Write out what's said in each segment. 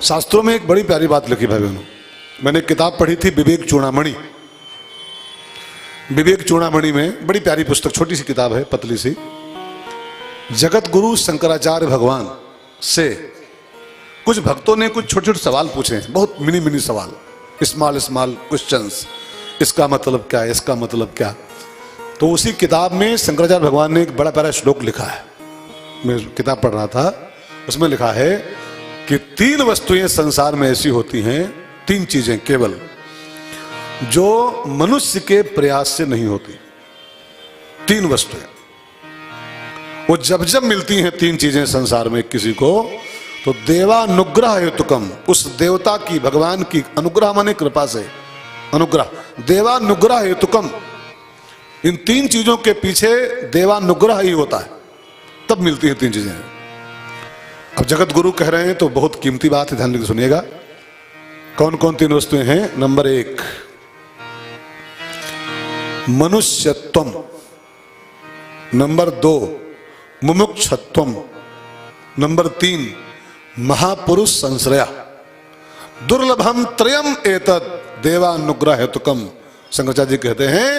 शास्त्रों में एक बड़ी प्यारी बात लिखी भाई बहनों। मैंने एक किताब पढ़ी थी विवेक चूड़ामणि। विवेक चूड़ामणि में बड़ी प्यारी पुस्तक, छोटी सी किताब है, पतली सी। जगत गुरु शंकराचार्य भगवान से कुछ भक्तों ने कुछ छोटे छोटे सवाल पूछे हैं, बहुत मिनी मिनी सवाल, स्मॉल स्मॉल क्वेश्चंस। इसका मतलब क्या है, इसका मतलब क्या। तो उसी किताब में शंकराचार्य भगवान ने एक बड़ा प्यारा श्लोक लिखा है। मैं किताब पढ़ रहा था, उसमें लिखा है कि 3 वस्तुएं संसार में ऐसी होती हैं, 3 चीजें केवल, जो मनुष्य के प्रयास से नहीं होती। 3 वस्तुएं, वो जब जब मिलती हैं 3 चीजें संसार में किसी को, तो देवानुग्रह हेतुकम, उस देवता की, भगवान की अनुग्रह माने कृपा से, अनुग्रह, देवानुग्रह हेतुकम, इन 3 चीजों के पीछे देवानुग्रह ही होता है, तब मिलती हैं 3 चीजें। अब जगत गुरु कह रहे हैं तो बहुत कीमती बात है, ध्यान देकर सुनिएगा। कौन कौन 3 वस्तुएं हैं? नंबर 1 मनुष्यत्वम, नंबर 2 मुमुक्षत्वम, नंबर 3 महापुरुष संश्रया। दुर्लभम त्रयम एतत् देवानुग्रह हेतुकम। शंकराचार्य जी कहते हैं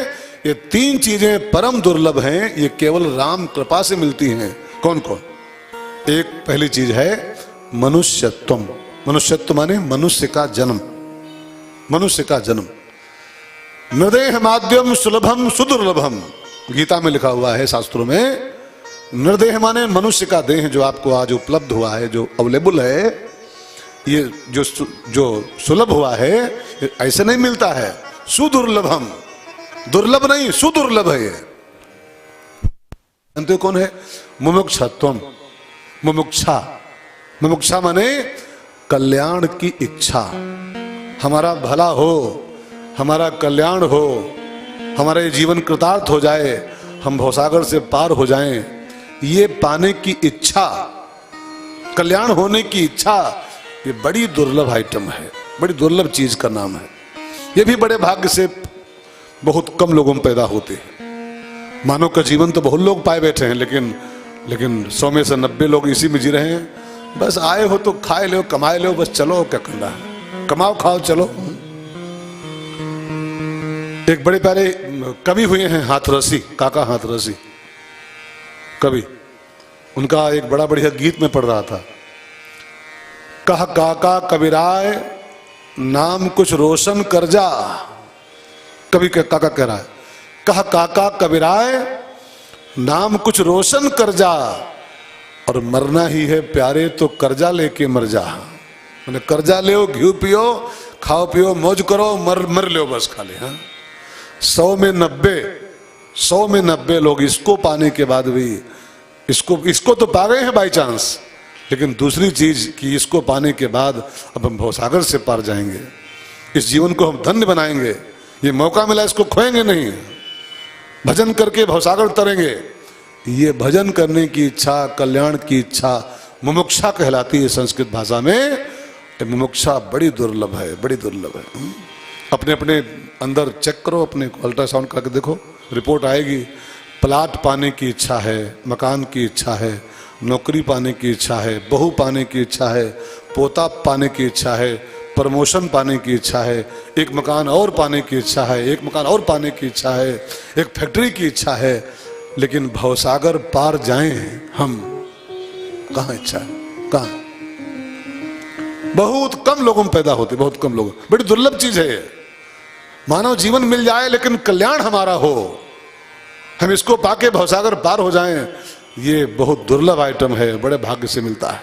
ये 3 चीजें परम दुर्लभ हैं, ये केवल राम कृपा से मिलती हैं। कौन कौन? एक पहली चीज है मनुष्यत्वम। मनुष्यत्व माने मनुष्य का जन्म, मनुष्य का जन्म। नृदेह माध्यम सुलभम सुदुर्लभम, गीता में लिखा हुआ है, शास्त्रों में। नृदेह माने मनुष्य का देह जो आपको आज उपलब्ध हुआ है, जो अवेलेबल है, ये जो सुलभ हुआ है, ऐसे नहीं मिलता है। सुदुर्लभम, दुर्लभ नहीं, सुदुर्लभ है ये। जानते हो कौन है? मुमुक्षत्वम, मुमुक्षा। मुमुक्षा माने कल्याण की इच्छा, हमारा भला हो, हमारा कल्याण हो, हमारा ये जीवन कृतार्थ हो जाए, हम भवसागर से पार हो जाएं, ये पाने की इच्छा, कल्याण होने की इच्छा, ये बड़ी दुर्लभ आइटम है, बड़ी दुर्लभ चीज का नाम है। ये भी बड़े भाग्य से बहुत कम लोगों में पैदा होते हैं। मानव का जीवन तो बहुत लोग पाए बैठे हैं, लेकिन 100 में से 90 लोग इसी में जी रहे हैं। बस आए हो तो खाए लो, कमाए लो, बस चलो, क्या करना है, कमाओ खाओ चलो। एक बड़े प्यारे कवि हुए हैं हाथरसी, काका हाथरसी कवि। उनका एक बड़ा बढ़िया गीत में पढ़ रहा था। कह काका कबीराय नाम कुछ रोशन कर जा। कवि काका कह रहा है, कह काका कबीराय नाम कुछ रोशन कर जा, और मरना ही है प्यारे तो कर्जा लेके मर जा। मैंने कर्जा ले, घी पियो, खाओ पियो, मौज करो, मर लो बस खाली। हाँ, 100 में 90 लोग इसको पाने के बाद भी, इसको तो पा गए हैं बाई चांस, लेकिन दूसरी चीज कि इसको पाने के बाद अब हम भवसागर से पार जाएंगे, इस जीवन को हम धन्य बनाएंगे, ये मौका मिला इसको खोएंगे नहीं, भजन करके भवसागर तरेंगे। ये भजन करने की इच्छा, कल्याण की इच्छा मुमुक्षा कहलाती है संस्कृत भाषा में। मुमुक्षा बड़ी दुर्लभ है, बड़ी दुर्लभ है। अपने अपने अंदर चेक करो, अपने अल्ट्रासाउंड करके देखो, रिपोर्ट आएगी। प्लाट पाने की इच्छा है, मकान की इच्छा है, नौकरी पाने की इच्छा है, बहू पाने की इच्छा है, पोता पाने की इच्छा है, प्रमोशन पाने की इच्छा है, एक मकान और पाने की इच्छा है, एक मकान और पाने की इच्छा है, एक फैक्ट्री की इच्छा है, लेकिन भवसागर पार जाएं हम, कहाँ इच्छा है, कहाँ? बहुत कम लोगों में पैदा होते, बहुत कम लोग। बड़ी दुर्लभ चीज है ये। मानव जीवन मिल जाए लेकिन कल्याण हमारा हो, हम इसको पाके भवसागर पार हो जाएं, ये बहुत दुर्लभ आइटम है, बड़े भाग्य से मिलता है,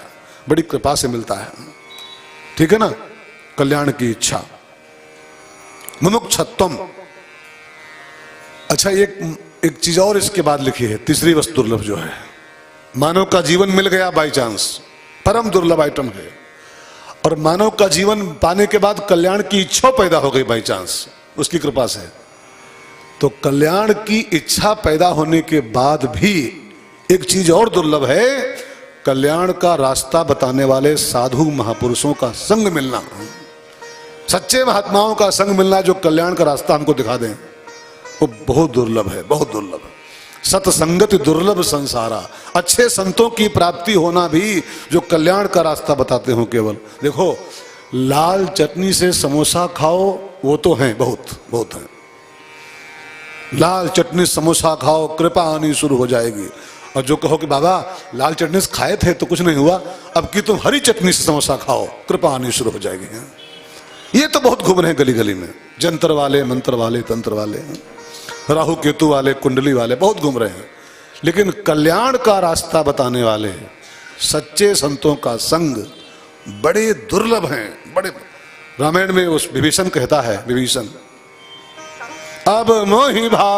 बड़ी कृपा से मिलता है। ठीक है ना? कल्याण की इच्छा, मुमुक्षत्वम। अच्छा, एक चीज और इसके बाद लिखी है, तीसरी वस्तु दुर्लभ जो है, मानव का जीवन मिल गया बाई चांस, परम दुर्लभ आइटम है। और मानव का जीवन पाने के बाद कल्याण की इच्छा पैदा हो गई बाई चांस, उसकी कृपा से। तो कल्याण की इच्छा पैदा होने के बाद भी एक चीज और दुर्लभ है, कल्याण का रास्ता बताने वाले साधु महापुरुषों का संग मिलना, सच्चे महात्माओं का संग मिलना, जो कल्याण का रास्ता हमको दिखा दें, वो बहुत दुर्लभ है, बहुत दुर्लभ है। सत्संगति दुर्लभ संसारा। अच्छे संतों की प्राप्ति होना भी जो कल्याण का रास्ता बताते हो केवल। देखो, लाल चटनी से समोसा खाओ वो तो हैं, बहुत बहुत हैं। लाल चटनी समोसा खाओ, कृपा आनी शुरू हो जाएगी। और जो कहो कि बाबा लाल चटनी से खाए थे तो कुछ नहीं हुआ, अब की तुम हरी चटनी से समोसा खाओ, कृपा आनी शुरू हो जाएगी। ये तो बहुत घूम रहे हैं गली गली में, जंतर वाले, मंत्र वाले, तंत्र वाले, राहु केतु वाले, कुंडली वाले, बहुत घूम रहे हैं। लेकिन कल्याण का रास्ता बताने वाले सच्चे संतों का संग बड़े दुर्लभ हैं, बड़े। रामायण में उस विभीषण कहता है, विभीषण अब मोहि भा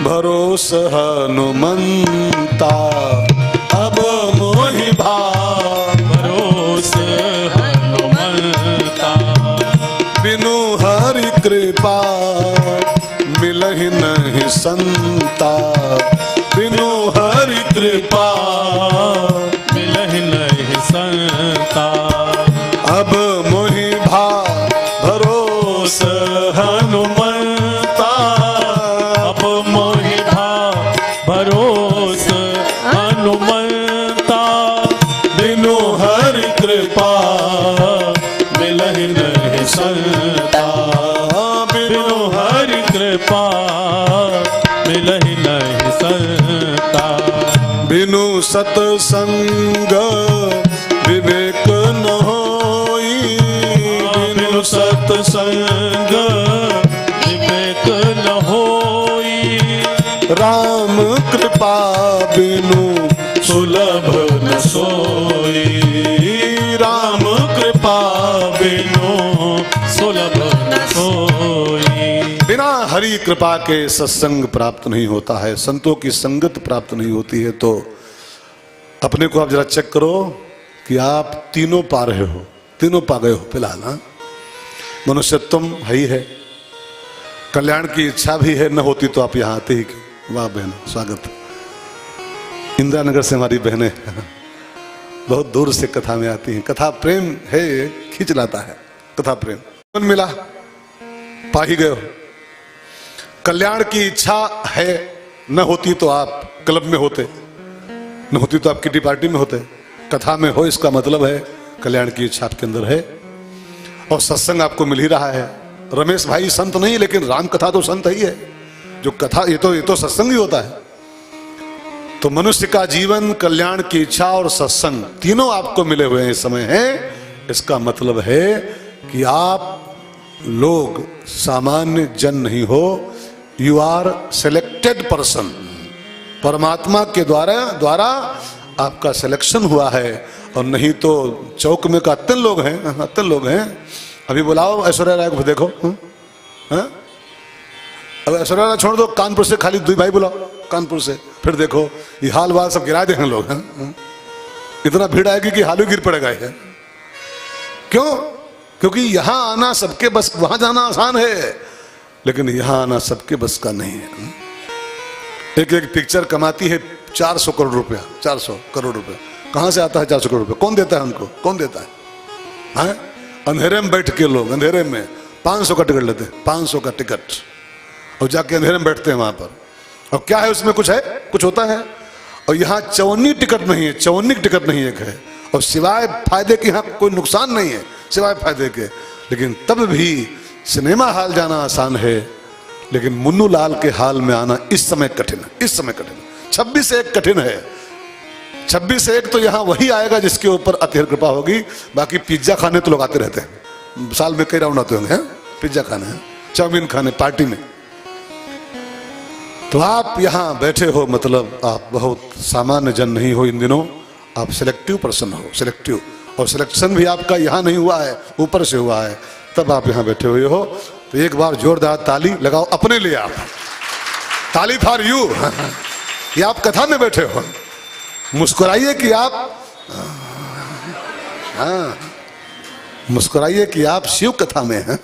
भरोस हनुमंता, अब मोहि भा भरोस हनुमंता, बिनु हरि कृपा मिलहि नहीं संता, बिनु हरि कृपा मिलहि नहीं संता। अब मोहि भा भरोस हनुमंता, अब मोहि भा भरोस हनुमंता, बिनु हरि कृपा मिलहि नहीं संता, बिनु हरि कृपा मिलहि नहीं संता। बिनु सतसंग विवेक न होई, बिनु सतसंग विवेक न होई, राम कृपा बिनु सुलभ न सोई, राम कृपा बिनु सुलभ न सोई। बिना हरि कृपा के सत्संग प्राप्त नहीं होता है, संतों की संगत प्राप्त नहीं होती है। तो अपने को आप जरा चेक करो कि आप तीनों पा रहे हो, तीनों पा गए हो फिलहाल। हाँ, मनुष्यत्व है ही है, कल्याण की इच्छा भी है, न होती तो आप यहाँ आते ही क्यों। वाह बहन, स्वागत। इंदिरा नगर से हमारी बहनें बहुत दूर से कथा में आती हैं। कथा प्रेम है, खींच लाता है कथा प्रेम। मन मिला, पा ही गए हो। कल्याण की इच्छा है, न होती तो आप क्लब में होते, न होती तो आप किटी पार्टी में होते। कथा में हो, इसका मतलब है कल्याण की इच्छा आपके अंदर है और सत्संग आपको मिल ही रहा है। रमेश भाई संत नहीं, लेकिन राम कथा तो संत ही है। जो कथा, ये तो सत्संग ही होता है। तो मनुष्य का जीवन, कल्याण की इच्छा और सत्संग तीनों आपको मिले हुए इस समय हैं। इसका मतलब है कि आप लोग सामान्य जन नहीं हो, यू आर सिलेक्टेड पर्सन। परमात्मा के द्वारा आपका सिलेक्शन हुआ है, और नहीं तो चौक में का अत्यंत लोग हैं, अत्यंत लोग हैं। अभी बुलाओ ऐश्वर्या राय को, देखो। हाँ, अब ऐश्वर्या राय छोड़ दो, कानपुर से खाली 2 भाई बुलाओ, कानपुर से, फिर देखो ये हाल वाल सब गिरा देंगे लोग। इतना भीड़ आएगी कि हाल ही गिर पड़ेगा है। क्यों? क्योंकि यहां आना सबके बस, वहां जाना आसान है, लेकिन यहां आना सबके बस का नहीं है। एक एक पिक्चर कमाती है 400 करोड़ रुपया, 400 करोड़ रुपया। कहां से आता है 400 करोड़ रुपया? कौन देता है हमको? कौन देता है? हाँ? अंधेरे में बैठ के लोग, अंधेरे में 500 का टिकट लेते हैं, 500 का टिकट, और जाके अंधेरे में बैठते हैं वहां पर। और क्या है उसमें? कुछ है, कुछ होता है। और यहाँ 54 टिकट नहीं है, 54 टिकट नहीं एक है, और सिवाय फायदे के यहाँ कोई नुकसान नहीं है, सिवाय फायदे के। लेकिन तब भी सिनेमा हॉल जाना आसान है, लेकिन मुन्नू लाल के हाल में आना इस समय कठिन है, इस समय कठिन है। 26 से 1 कठिन है। 26 से 1 तो यहाँ वही आएगा जिसके ऊपर अतिहर कृपा होगी। बाकी पिज्जा खाने तो लोग आते रहते हैं, साल में कई राउंड आते होंगे पिज्जा खाने, चाउमीन खाने, पार्टी में। तो आप यहाँ बैठे हो, मतलब आप बहुत सामान्य जन नहीं हो इन दिनों, आप सिलेक्टिव पर्सन हो, सिलेक्टिव। और सिलेक्शन भी आपका यहाँ नहीं हुआ है, ऊपर से हुआ है, तब आप यहाँ बैठे हुए हो। तो एक बार जोरदार ताली लगाओ अपने लिए, आप ताली फॉर यू। ये आप कथा में बैठे हो, मुस्कुराइए कि आप, हाँ, मुस्कुराइए कि आप शिव कथा में हैं।